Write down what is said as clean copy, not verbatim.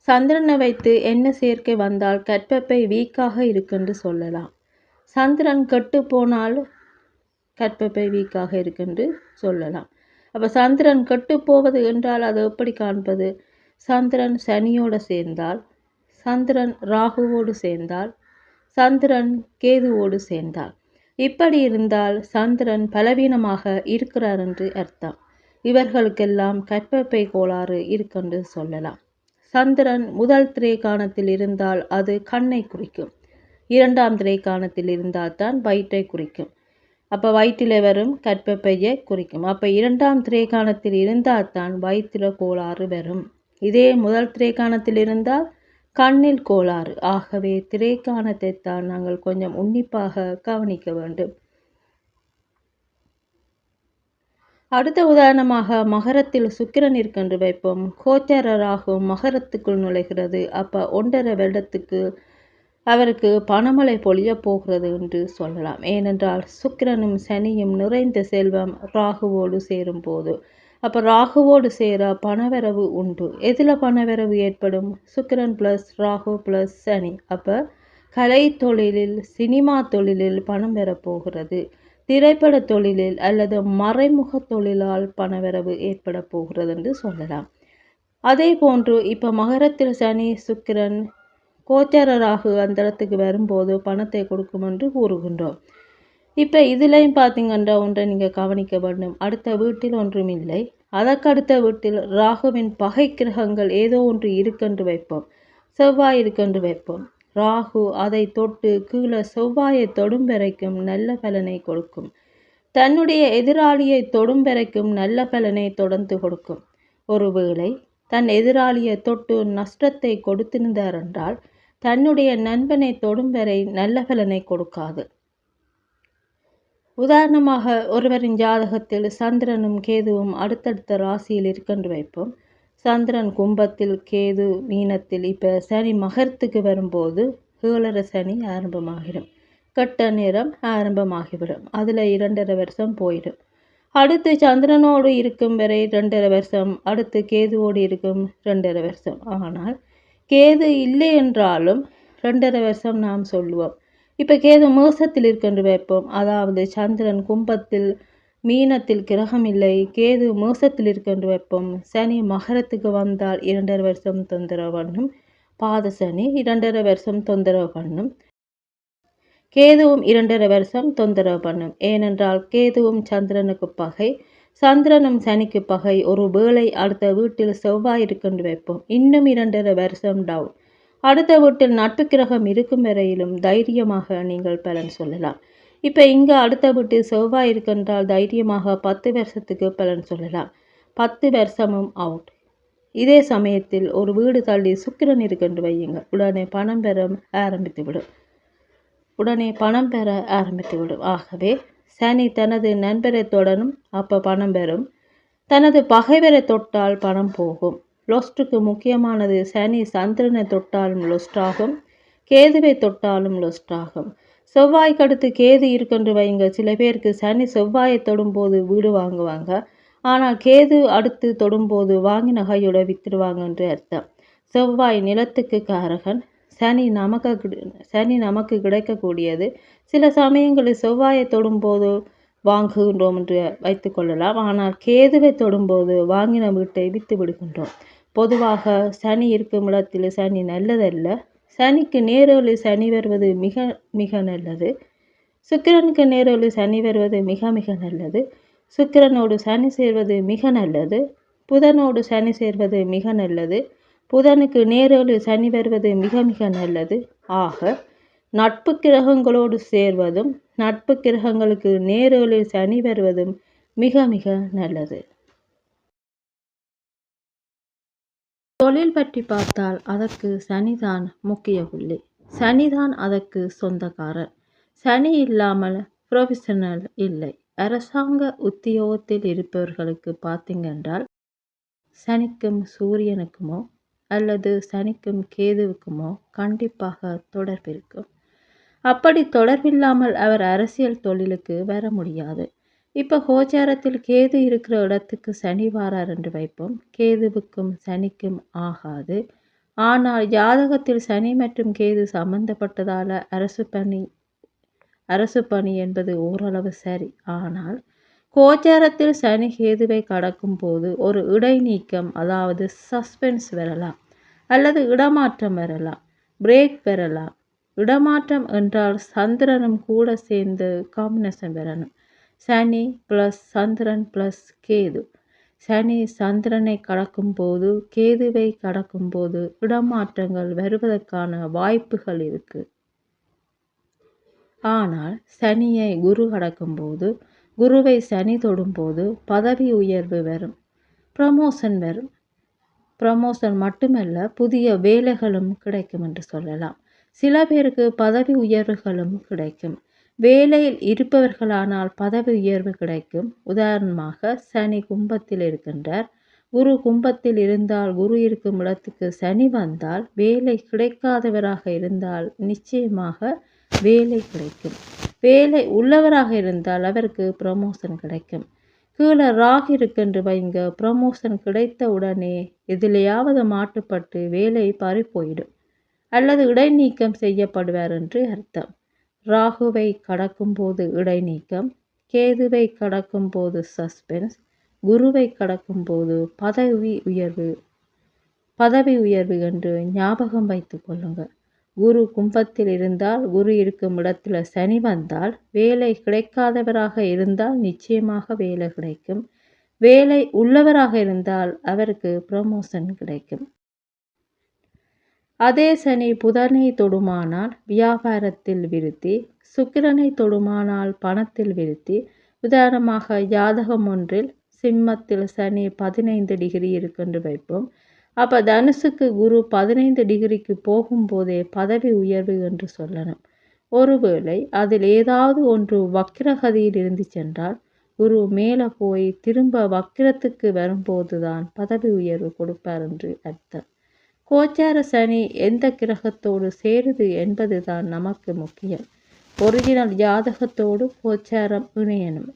சந்திரனை வைத்து என்ன சேர்க்கை வந்தால் கற்பப்பை வீக்காக இருக்குன்னு சொல்லலாம். சந்திரன் கெட்டு போனால் கற்பப்பை வீக்காக இருக்குன்னு சொல்லலாம். அப்போ சந்திரன் கெட்டு போவது என்றால் அது எப்படி காண்பது? சந்திரன் சனியோடு சேர்ந்தால், சந்திரன் ராகுவோடு சேர்ந்தால், சந்திரன் கேதுவோடு சேர்ந்தால், இப்படி இருந்தால் சந்திரன் பலவீனமாக இருக்கிறார் என்று அர்த்தம். இவர்களுக்கெல்லாம் கற்பப்பை கோளாறு இருக்கென்று சொல்லலாம். சந்திரன் முதல் திரைக்காணத்தில் இருந்தால் அது கண்ணை குறிக்கும். இரண்டாம் திரைக்காணத்தில் இருந்தால் தான் வயிற்றை குறிக்கும். அப்போ வயிற்றில் வரும் கற்பப்பையை குறிக்கும். அப்போ இரண்டாம் திரைக்காணத்தில் இருந்தால் தான் வயிற்றில் கோளாறு வரும். இதே முதல் திரைக்காணத்தில் இருந்தால் கண்ணில் கோளாறு. ஆகவே திரைக்காணத்தை தான் நாங்கள் கொஞ்சம் உன்னிப்பாக கவனிக்க வேண்டும். அடுத்த உதாரணமாக மகரத்தில் சுக்கிரன் இருக்கென்று வைப்போம். கோச்சார ராகு மகரத்துக்குள் நுழைகிறது. அப்போ 1.5 வருடத்துக்கு அவருக்கு பணமழை பொழிய போகிறது என்று சொல்லலாம். ஏனென்றால் சுக்கிரனும் சனியும் நிறைந்த செல்வம் ராகுவோடு சேரும் போது, அப்போ ராகுவோடு சேர பணவரவு உண்டு. எதில் பணவரவு ஏற்படும்? சுக்கிரன் ப்ளஸ் ராகு ப்ளஸ் சனி. அப்போ கலை தொழிலில், சினிமா தொழிலில் பணம் பெறப்போகிறது. திரைப்பட தொழிலில் அல்லது மறைமுக தொழிலால் பணவரவு ஏற்பட போகிறது என்று சொல்லலாம். அதே போன்று இப்போ மகரத்தில் சனி சுக்கிரன் கோச்சார ராகு அந்த இடத்துக்கு வரும்போது பணத்தை கொடுக்கும் என்று கூறுகின்றோம். இப்போ இதுலையும் பார்த்தீங்கன்னா ஒன்றை நீங்கள் கவனிக்க வேண்டும். அடுத்த வீட்டில் ஒன்றும் இல்லை. அதற்கடுத்த வீட்டில் ராகுவின் பகை கிரகங்கள் ஏதோ ஒன்று இருக்கென்று வைப்போம். செவ்வாய் இருக்கென்று வைப்போம். ராகு அதை தொட்டு கீழே செவ்வாயை தொடும் வரைக்கும் நல்ல பலனை கொடுக்கும். தன்னுடைய எதிராளியை தொடும் வரைக்கும் நல்ல பலனை தொடர்ந்து கொடுக்கும். ஒருவேளை தன் எதிராளியை தொட்டு நஷ்டத்தை கொடுத்திருந்தார் என்றால் தன்னுடைய நண்பனை தொடும் வரை நல்ல பலனை கொடுக்காது. உதாரணமாக ஒருவரின் ஜாதகத்தில் சந்திரனும் கேதுவும் அடுத்தடுத்த ராசியில் இருக்கென்று வைப்போம். சந்திரன் கும்பத்தில், கேது மீனத்தில். இப்போ சனி மகரத்துக்கு வரும்போது 7.5 சனி ஆரம்பமாகிடும். கெட்ட நேரம் ஆரம்பமாகிவிடும். அதில் 2.5 வருஷம் போயிடும். அடுத்து சந்திரனோடு இருக்கும் வரை 2.5 வருஷம். அடுத்து கேதுவோடு இருக்கும் 2.5 வருஷம். ஆனால் கேது இல்லை என்றாலும் 2.5 வருஷம் நாம் சொல்லுவோம். இப்போ கேது மேசத்தில் இருக்கென்று வைப்போம். அதாவது சந்திரன் கும்பத்தில், மீனத்தில் கிரகம் இல்லை, கேது மேசத்தில் இருக்கென்று வைப்போம். சனி மகரத்துக்கு வந்தால் 2.5 வருஷம் தொந்தரவு பண்ணும். பாத சனி 2.5 வருஷம் தொந்தரவு பண்ணும். கேதுவும் 2.5 வருஷம் தொந்தரவு பண்ணும். ஏனென்றால் கேதுவும் சந்திரனுக்கு பகை, சந்திரனும் சனிக்கு பகை. ஒரு வேளை அடுத்த வீட்டில் செவ்வாய் இருக்கென்று வைப்போம். இன்னும் 2.5 வருஷம் டவுன். அடுத்த வீட்டில் நட்பு கிரகம் இருக்கும் வரையிலும் தைரியமாக நீங்கள் பலன் சொல்லலாம். இப்போ இங்கே அடுத்த வீட்டில் செவ்வாய் இருக்கின்றால் தைரியமாக 10 வருஷத்துக்கு பலன் சொல்லலாம். 10 வருஷமும் அவுட். இதே சமயத்தில் ஒரு வீடு தள்ளி சுக்கிரன் இருக்கென்று வையுங்க. உடனே பணம் பெற ஆரம்பித்துவிடும். ஆகவே சனி தனது நண்பரை தொடரும், அப்போ பணம் பெறும். தனது பகைவரை தொட்டால் பணம் போகும். லொஸ்ட்டுக்கு முக்கியமானது சனி சந்திரனை தொட்டாலும் லொஸ்ட் ஆகும், கேதுவை தொட்டாலும் லொஸ்ட் ஆகும். செவ்வாய்க்கு அடுத்து கேது இருக்கென்று வைங்க. சில பேருக்கு சனி செவ்வாயை தொடும்போது வீடு வாங்குவாங்க. ஆனால் கேது அடுத்து தொடும்போது வாங்கின கையோட வித்துடுவாங்க என்று அர்த்தம். செவ்வாய் நிலத்துக்கு காரகன். சனி நமக்கு கிடைக்கக்கூடியது. சில சமயங்களில் செவ்வாயை தொடும்போது வாங்குகின்றோம் என்று வைத்து கொள்ளலாம். ஆனால் கேதுவை தொடும்போது வாங்கின வீட்டை வித்து விடுகின்றோம். பொதுவாக சனி இருக்கும் இடத்தில் சனி நல்லதல்ல. சனிக்கு நேரொலி சனி வருவது மிக மிக நல்லது. சுக்கிரனுக்கு நேரொலி சனி வருவது மிக மிக நல்லது. சுக்கிரனோடு சனி சேர்வது மிக நல்லது. புதனோடு சனி சேர்வது மிக நல்லது. புதனுக்கு நேரொலி சனி வருவது மிக மிக நல்லது. ஆக நட்பு கிரகங்களோடு சேர்வதும் நட்பு கிரகங்களுக்கு நேரொலி சனி வருவதும் மிக மிக நல்லது. தொழில் பற்றி பார்த்தால் அதற்கு சனிதான் முக்கிய புள்ளி. சனிதான் அதற்கு சொந்தக்காரர். சனி இல்லாமல் ப்ரொஃபஷனல் இல்லை. அரசாங்க உத்தியோகத்தில் இருப்பவர்களுக்கு பார்த்தீங்கன்றால் சனிக்கும் சூரியனுக்குமோ அல்லது சனிக்கும் கேதுவுக்குமோ கண்டிப்பாக தொடர்பு இருக்கும். அப்படி தொடர்பில்லாமல் அவர் அரசியல் தொழிலுக்கு வர முடியாது. இப்போ கோச்சாரத்தில் கேது இருக்கிற இடத்துக்கு சனி வாரார் என்று வைப்போம். கேதுவுக்கும் சனிக்கும் ஆகாது. ஆனால் ஜாதகத்தில் சனி மற்றும் கேது சம்பந்தப்பட்டதால அரசு பணி என்பது ஓரளவு சரி. ஆனால் கோச்சாரத்தில் சனி கேதுவை கடக்கும் போது ஒரு இடைநீக்கம், அதாவது சஸ்பென்ஸ் வரலாம், அல்லது இடமாற்றம் வரலாம், பிரேக் வரலாம். இடமாற்றம் என்றால் சந்திரனும் கூட சேர்ந்து காம்பினேஷன் வரணும். சனி ப்ளஸ் சந்திரன் ப்ளஸ் கேது. சனி சந்திரனை கடக்கும் போது, கேதுவை கடக்கும் போது இடமாற்றங்கள் வருவதற்கான வாய்ப்புகள் இருக்கு. ஆனால் சனியை குரு கடக்கும் போது, குருவை சனி தொடும்போது பதவி உயர்வு வரும், ப்ரமோஷன் வரும். ப்ரமோஷன் மட்டுமல்ல, புதிய வேலைகளும் கிடைக்கும் என்று சொல்லலாம். சில பேருக்கு பதவி உயர்வுகளும் கிடைக்கும். வேலையில் இருப்பவர்களானால் பதவி உயர்வு கிடைக்கும். உதாரணமாக சனி கும்பத்தில் இருக்கின்றார், குரு கும்பத்தில் இருந்தால், குரு இருக்கும் இடத்துக்கு சனி வந்தால், வேலை கிடைக்காதவராக இருந்தால் நிச்சயமாக வேலை கிடைக்கும். வேலை உள்ளவராக இருந்தால் அவருக்கு ப்ரமோஷன் கிடைக்கும். கீழே ராகு இருக்குன்று வைங்க, ப்ரமோஷன் கிடைத்த உடனே எதிலையாவது மாட்டுப்பட்டு வேலை பறி போயிடும், அல்லது இடைநீக்கம் செய்யப்படுவார் என்று அர்த்தம். ராகுவை கடக்கும் போது இடைநீக்கம், கேதுவை கடக்கும் போது சஸ்பென்ஸ், குருவை கடக்கும் போது பதவி உயர்வு என்று ஞாபகம் வைத்து கொள்ளுங்க. குரு கும்பத்தில் இருந்தால், குரு இருக்கும் இடத்துல சனி வந்தால், வேலை கிடைக்காதவராக இருந்தால் நிச்சயமாக வேலை கிடைக்கும். வேலை உள்ளவராக இருந்தால் அவருக்கு ப்ரமோஷன் கிடைக்கும். அதே சனி புதனை தொடுமானால் வியாபாரத்தில் விருத்தி, சுக்கிரனை தொடுமானால் பணத்தில் விருத்தி. உதாரணமாக ஜாதகம் ஒன்றில் சிம்மத்தில் சனி 15 டிகிரி இருக்குன்னு வைப்போம். அப்போ தனுசுக்கு குரு 15 டிகிரிக்கு போகும்போதே பதவி உயர்வு என்று சொல்லணும். ஒருவேளை அதில் ஏதாவது ஒன்று வக்கிரகதியில் இருந்து சென்றால், குரு மேலே போய் திரும்ப வக்கிரத்துக்கு வரும்போது தான் பதவி உயர்வு கொடுப்பார் என்று அர்த்தம். கோச்சார சனி எந்த கிரகத்தோடு சேருது என்பது தான் நமக்கு முக்கியம். ஒரிஜினல் ஜாதகத்தோடு கோச்சாரம் இணையணும்.